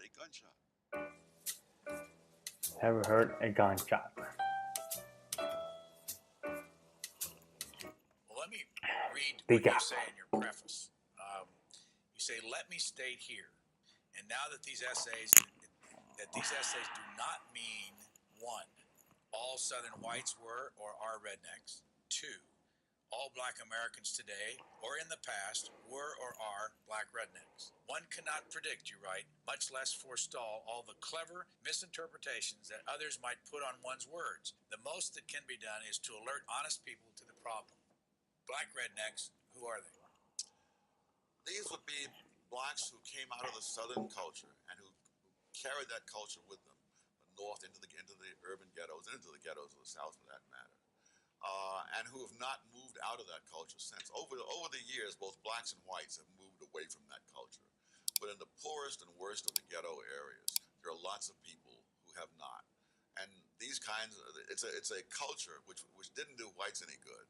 heard a gunshot? Ever heard a gunshot? Well, let me read Big what you up. say in your preface. You say, "Let me state here, and now that these essays do not mean 1, all Southern whites were or are rednecks; 2, all Black Americans today or in the past were or are Black rednecks. One cannot predict," you write, "much less forestall all the clever misinterpretations that others might put on one's words. The most that can be done is to alert honest people to the problem. Black rednecks, who are they?" These would be blacks who came out of the Southern culture and who carried that culture with them, north into the urban ghettos and into the ghettos of the South, for that matter. And who have not moved out of that culture since. Over the years, both blacks and whites have moved away from that culture. But in the poorest and worst of the ghetto areas, there are lots of people who have not. And these kinds of, it's a culture which didn't do whites any good,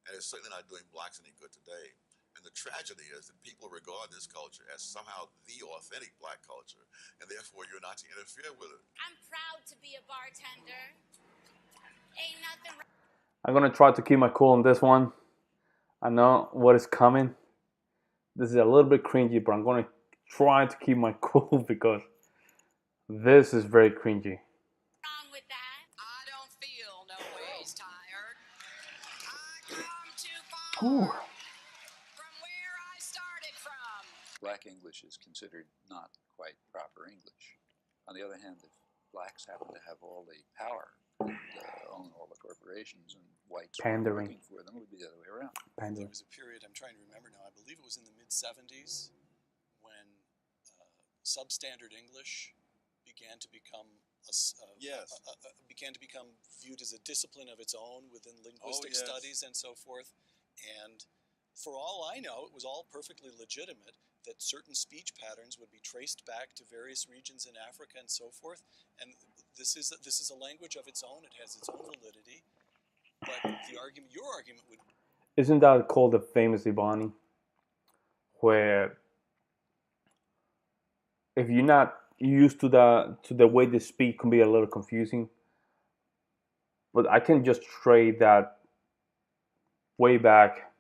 and it's certainly not doing blacks any good today. And the tragedy is that people regard this culture as somehow the authentic black culture, and therefore you're not to interfere with it. I'm proud to be a bartender. Ain't nothing wrong. I'm gonna try to keep my cool on this one. I know what is coming. This is a little bit cringy, but I'm gonna try to keep my cool because this is very cringy. Wrong with that. I don't feel no ways tired. I come too Ooh. far from where I started from. Black English is considered not quite proper English. On the other hand, if blacks happen to have all the power and own all the corporations and whites were Pandering. working for them, it would be the other way around. There was a period, I'm trying to remember now, I believe it was in the mid-70s, when substandard English began to become viewed as a discipline of its own within linguistic studies and so forth. And for all I know, it was all perfectly legitimate that certain speech patterns would be traced back to various regions in Africa and so forth. And this is a language of its own. It has its own validity. But your argument would... Isn't that called the famous Ibani? Where if you're not used to the way they speak, can be a little confusing. But I can just trade that way back,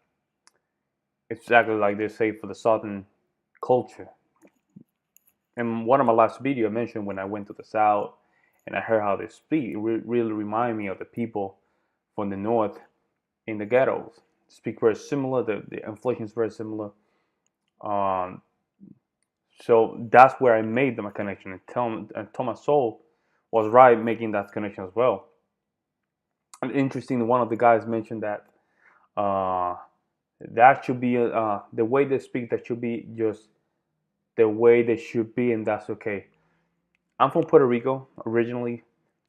exactly like they say for the Southern culture. And one of my last video I mentioned when I went to the South and I heard how they speak, it really remind me of the people from the North in the ghettos. They speak very similar, the inflection is very similar. So that's where I made my connection. And Thomas Sowell was right making that connection as well. And interesting, one of the guys mentioned that that should be the way they speak. That should be just the way they should be, and that's okay. I'm from Puerto Rico originally,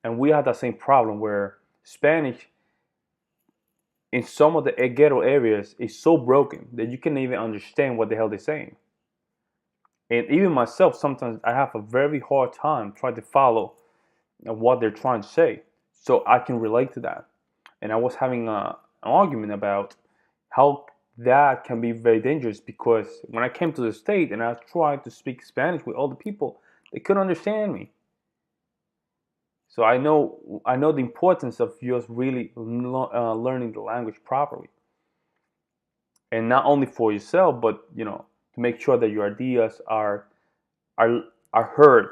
and we had that same problem where Spanish in some of the ghetto areas is so broken that you can't even understand what the hell they're saying. And even myself, sometimes I have a very hard time trying to follow what they're trying to say. So I can relate to that. And I was having an argument about how that can be very dangerous, because when I came to the state and I tried to speak Spanish with all the people, they couldn't understand me. So I know the importance of just really learning the language properly, and not only for yourself, but to make sure that your ideas are heard,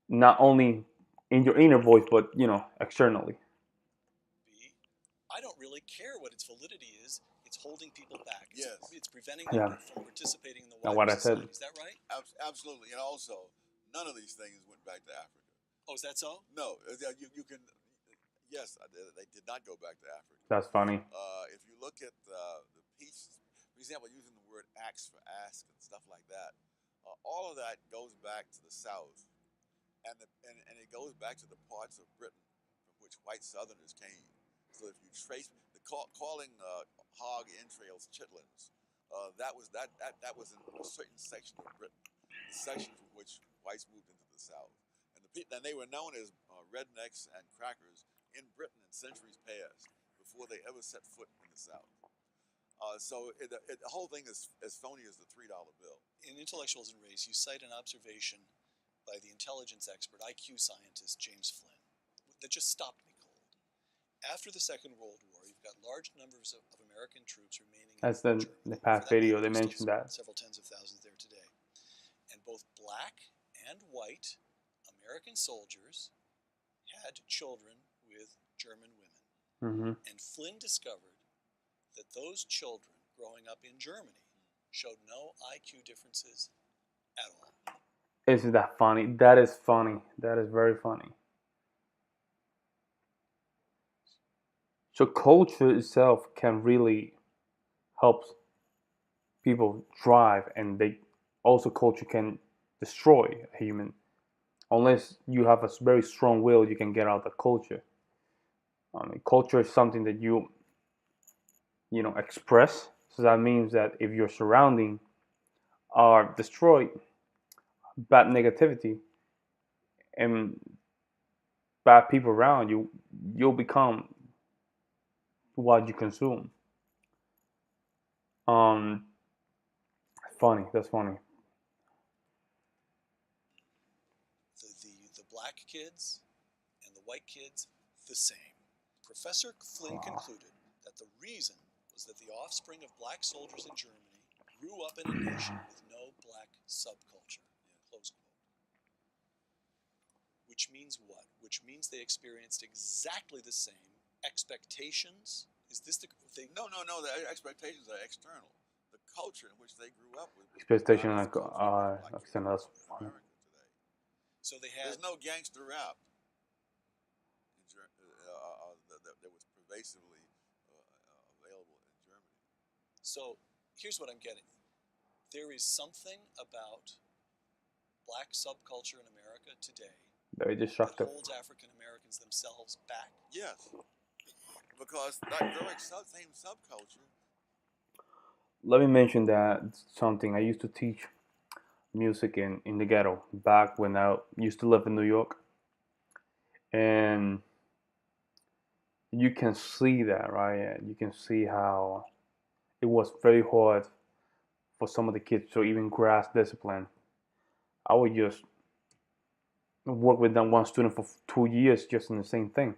not only in your inner voice, but externally. I don't really care what its validity is. It's holding people back. It's preventing Yeah. them from participating in the Now, wider what I said. society. Is that right? Absolutely. And also, none of these things went back to Africa. Oh, is that so? No, you can. Yes, they did not go back to Africa. That's funny. If you look at the piece, for example, using the word axe for ask and stuff like that, all of that goes back to the South, and it goes back to the parts of Britain from which white Southerners came. So if you trace calling hog entrails chitlins, that was in a certain section of Britain, the section from which whites moved into the South, and they were known as rednecks and crackers in Britain in centuries past, before they ever set foot in the South. So the whole thing is as phony as the $3 bill. In Intellectuals and Race, you cite an observation by the intelligence expert, IQ scientist James Flynn, that just stopped me cold. After the Second World War, you've got large numbers of American troops remaining That's in the Germany. past video. They mentioned that. Several tens of thousands there today. And both black and white American soldiers had children with German women. Mm-hmm. And Flynn discovered that those children growing up in Germany showed no IQ differences at all. Isn't that funny? That is funny. That is very funny. So culture itself can really help people thrive, and they also culture can destroy a human. Unless you have a very strong will, you can get out of culture. Culture is something that you express. So that means that if your surrounding are destroyed, bad negativity, and bad people around you, you'll become what you consume. Um, Funny. That's funny. The black kids and the white kids, the same. Professor Flynn concluded that the reason was that the offspring of black soldiers in Germany grew up in a nation with no black subculture, close quote. Which means what? Which means they experienced exactly the same expectations. Is this the thing? No. The expectations are external. The culture in which they grew up with. Expectation like that's funny. So they had. There's no gangster rap that was pervasively available in Germany. So here's what I'm getting. There is something about black subculture in America today Very destructive. that holds African Americans themselves back. Yes, because that very same subculture. Let me mention that something. I used to teach music in the ghetto back when I used to live in New York, and you can see that, right? You can see how it was very hard for some of the kids to even grasp discipline. I would just work with that one student for 2 years just in the same thing.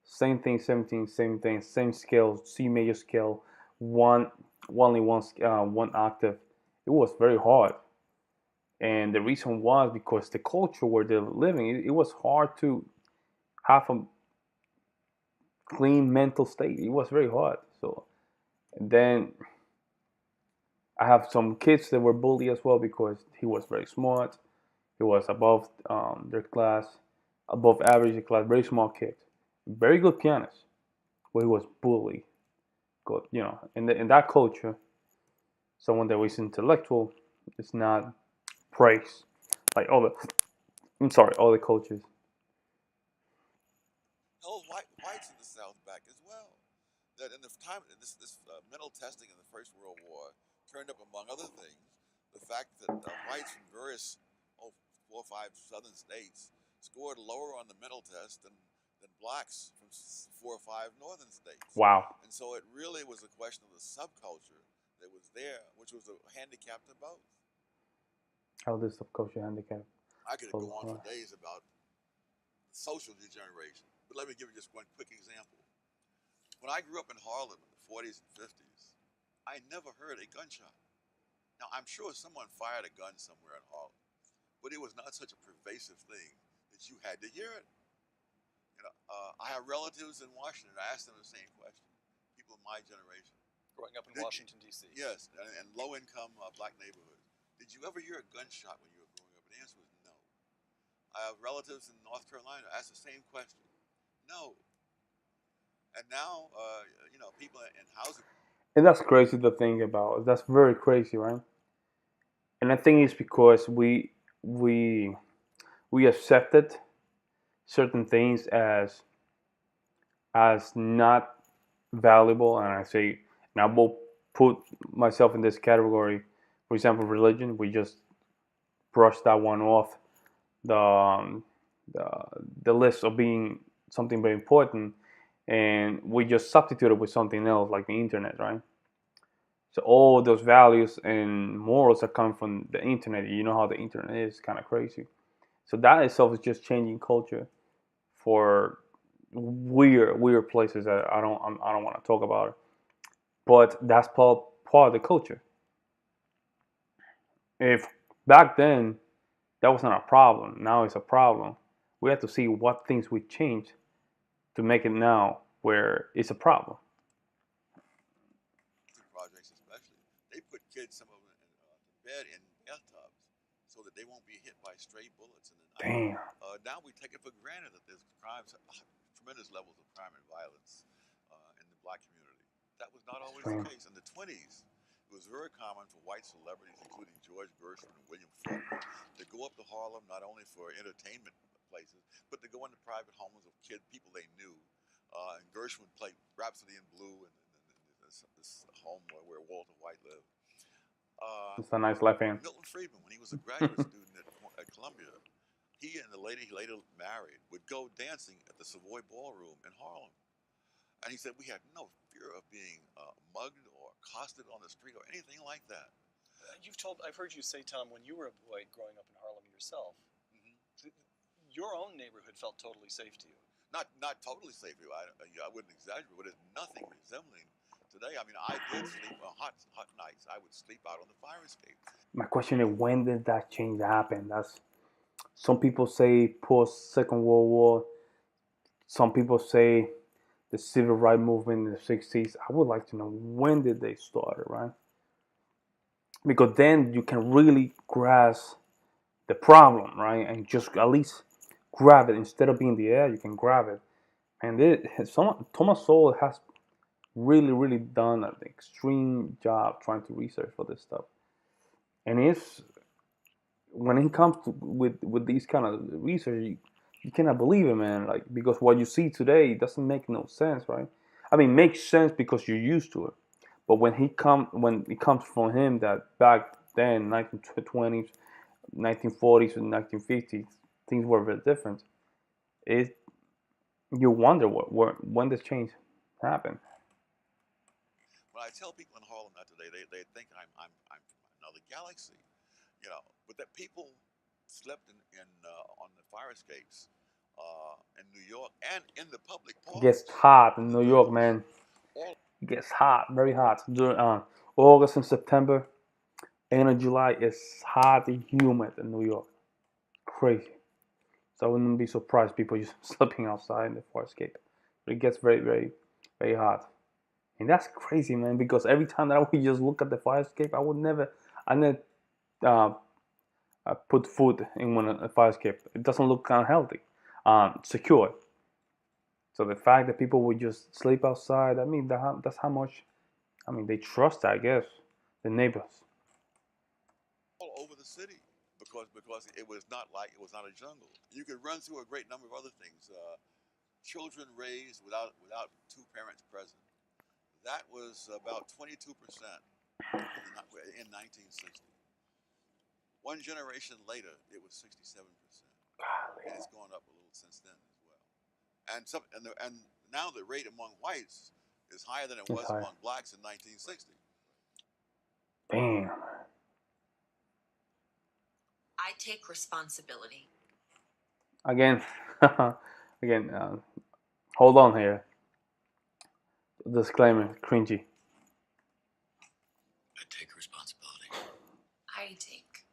Same thing, 17, same thing, same scale, C major scale, only one octave. It was very hard. And the reason was because the culture where they're living, it was hard to have a clean mental state. It was very hard. So, and then I have some kids that were bullied as well because he was very smart. He was above their class, above average class, very small kid, very good pianist, but he was bullied. Good, in that culture, someone that was intellectual is not praised like all the cultures. Held whites in the South back as well. That in the time this mental testing in the First World War turned up, among other things, the fact that whites from various 4 or 5 southern states scored lower on the mental test than blacks from 4 or 5 northern states. Wow. And so it really was a question of the subculture that was there, which was a handicap to both. How this subculture handicap? I could go on for days about social degeneration, but let me give you just one quick example. When I grew up in Harlem in the 40s and 50s, I never heard a gunshot. Now, I'm sure someone fired a gun somewhere in Harlem, but it was not such a pervasive thing that you had to hear it. I have relatives in Washington. I asked them the same question. People in my generation. Growing up in Washington, D.C. Yes, and low-income black neighborhoods. Did you ever hear a gunshot when you were growing up? And the answer was no. I have relatives in North Carolina. I asked the same question. No. And now, people in housing. And that's crazy to think about. That's very crazy, right? And I think it's because we accepted certain things as not valuable, and I say, and I will put myself in this category. For example, religion. We just brush that one off the list of being something very important, and we just substitute it with something else like the internet, right? So all those values and morals are coming from the internet. You know how the internet is kind of crazy. So that itself is just changing culture for weird places that I don't want to talk about it. But that's part of the culture. If back then that wasn't a problem, now it's a problem. We have to see what things we change to make it now where it's a problem. Projects especially, they put kids, some of them, to bed in bathtubs so that they won't be hit by stray bullets. And Damn. Now we take it for granted that there's crimes, tremendous levels of crime and violence in the black community. That was not always the case. In the 20s, it was very common for white celebrities, including George Gershwin and William Faulkner, to go up to Harlem not only for entertainment places, but to go into private homes of people they knew. And Gershwin played Rhapsody in Blue and this home where Walter White lived. It's a nice left hand. Milton Friedman, when he was a graduate student at Columbia, he and the lady he later married would go dancing at the Savoy Ballroom in Harlem. And he said, we had no fear of being mugged or accosted on the street or anything like that. I've heard you say, Tom, when you were a boy growing up in Harlem yourself, your own neighborhood felt totally safe to you. Not totally safe to you. I wouldn't exaggerate, but it's nothing resembling today. I mean, I did sleep on hot nights. I would sleep out on the fire escape. My question is, when did that change happen? That's some people say post Second World War. Some people say the civil rights movement in the 60s. I would like to know, when did they start, right? Because then you can really grasp the problem, right? And just at least grab it. Instead of being in the air, you can grab it. And Thomas Sowell has really done an extreme job trying to research for this stuff. And it's when he comes with these kind of research, you cannot believe it, man. Like, because what you see today doesn't make no sense, right? I mean, it makes sense because you're used to it. But when it comes from him that back then, 1920s, 1940s, and 1950s, things were very different. You wonder when this change happened. When I tell people in Harlem that today, they think I'm from another galaxy, But that people slept on the fire escapes in New York and in the public parks. It gets hot in New York, man. It gets hot, very hot. During August and September, end of July, it's hot and humid in New York. Crazy. So I wouldn't be surprised people just sleeping outside in the fire escape. But it gets very hot. And that's crazy, man, because every time that I would just look at the fire escape, I never put food in a fire escape. It doesn't look kind of healthy, secure. So the fact that people would just sleep outside, I mean, that's how much, I mean, they trust, I guess, the neighbors. All over the city because it was not a jungle. You could run through a great number of other things. Children raised without two parents present. That was about 22% in 1960. One generation later, it was 67%, and it's gone up a little since then as well. And now the rate among whites is higher than it was among blacks in 1960. Damn. I take responsibility. Again, hold on here. Disclaimer, cringy. I take responsibility. I take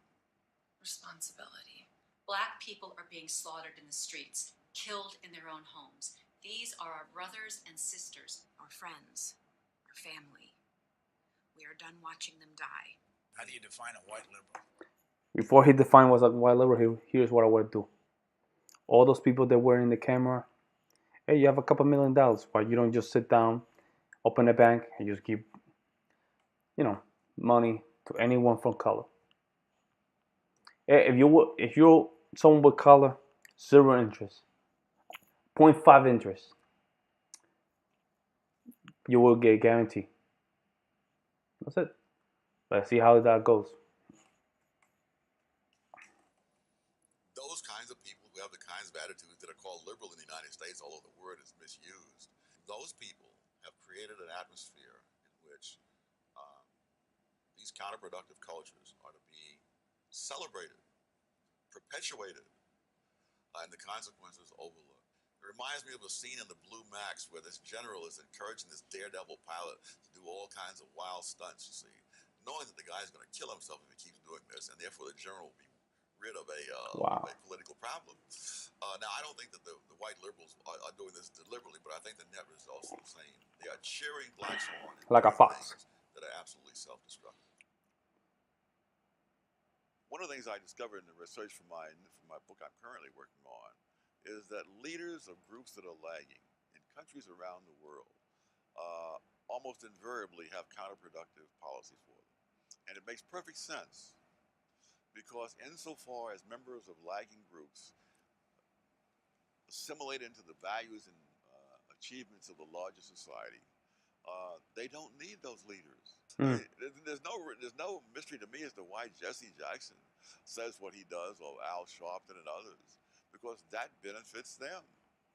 responsibility. Black people are being slaughtered in the streets, killed in their own homes. These are our brothers and sisters, our friends, our family. We are done watching them die. How do you define a white liberal? Before he defined what's a white liberal, here's what I would do. All those people that were in the camera, hey, you have a couple $1 million. Why you don't just sit down, open a bank, and just give, money to anyone from color? If you're someone with color, 0 interest, 0.5 interest, you will get guaranteed. That's it. Let's see how that goes. Those kinds of people who have the kinds of attitudes that are called liberal in the United States, although the word is misused, those people have created an atmosphere in which these counterproductive cultures are to be celebrated, perpetuated, and the consequences overlooked. It reminds me of a scene in the Blue Max where this general is encouraging this daredevil pilot to do all kinds of wild stunts, you see, knowing that the guy's going to kill himself if he keeps doing this, and therefore the general will be rid of Wow. a political problem. Now, I don't think that the white liberals are doing this deliberately, but I think the net results are the same. They are cheering blacks on and Like a doing fox. things that are absolutely self-destructive. One of the things I discovered in the research for my book I'm currently working on is that leaders of groups that are lagging in countries around the world almost invariably have counterproductive policies for them. And it makes perfect sense because insofar as members of lagging groups assimilate into the values and achievements of the larger society, they don't need those leaders. Mm. There's no mystery to me as to why Jesse Jackson says what he does, or Al Sharpton and others, because that benefits them.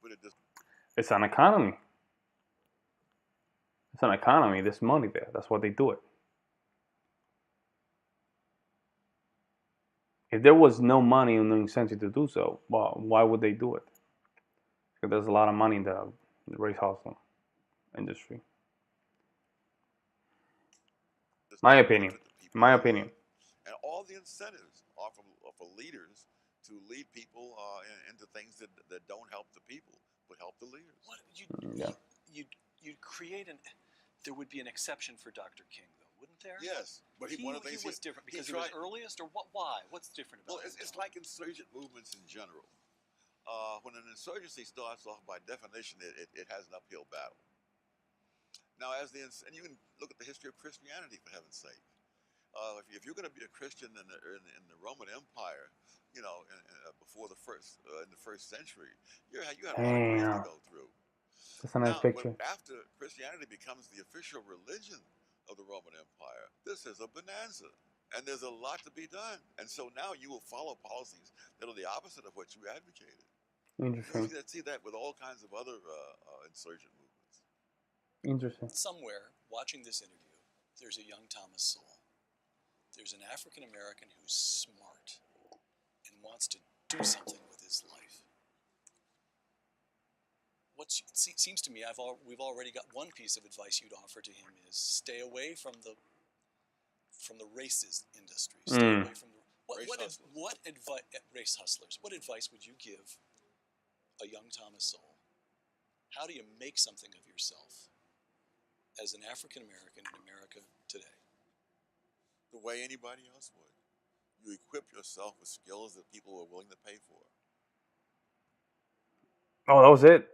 But it just It's an economy. It's an economy. There's money there. That's why they do it. If there was no money and no incentive to do so, well, why would they do it? Because there's a lot of money in the race hustle industry. My opinion. My opinion. And all the incentives are for leaders to lead people into things that don't help the people, but help the leaders. What Yeah. you'd create there would be an exception for Dr. King, though, wouldn't there? Yes, but one of the things he was different because he was earliest, or what? Why? What's different about it? It's like insurgent movements in general. When an insurgency starts off, by definition, it has an uphill battle. Now, and you can look at the history of Christianity, for heaven's sake. If you're going to be a Christian in the Roman Empire, before in the first century, you had a lot of grief to go through. That's a nice picture. But after Christianity becomes the official religion of the Roman Empire, this is a bonanza, and there's a lot to be done. And so now you will follow policies that are the opposite of what you advocated. Interesting. You see that with all kinds of other insurgent movements. Interesting. Somewhere, watching this interview, there's a young Thomas Sowell. There's an African American who's smart and wants to do something with his life. It seems to me we've already got one piece of advice you'd offer to him is stay away from the racist industry. Stay away from what advice race hustlers. What advice would you give a young Thomas Sowell? How do you make something of yourself as an African American in America today? The way anybody else would. You equip yourself with skills that people are willing to pay for. Oh, that was it.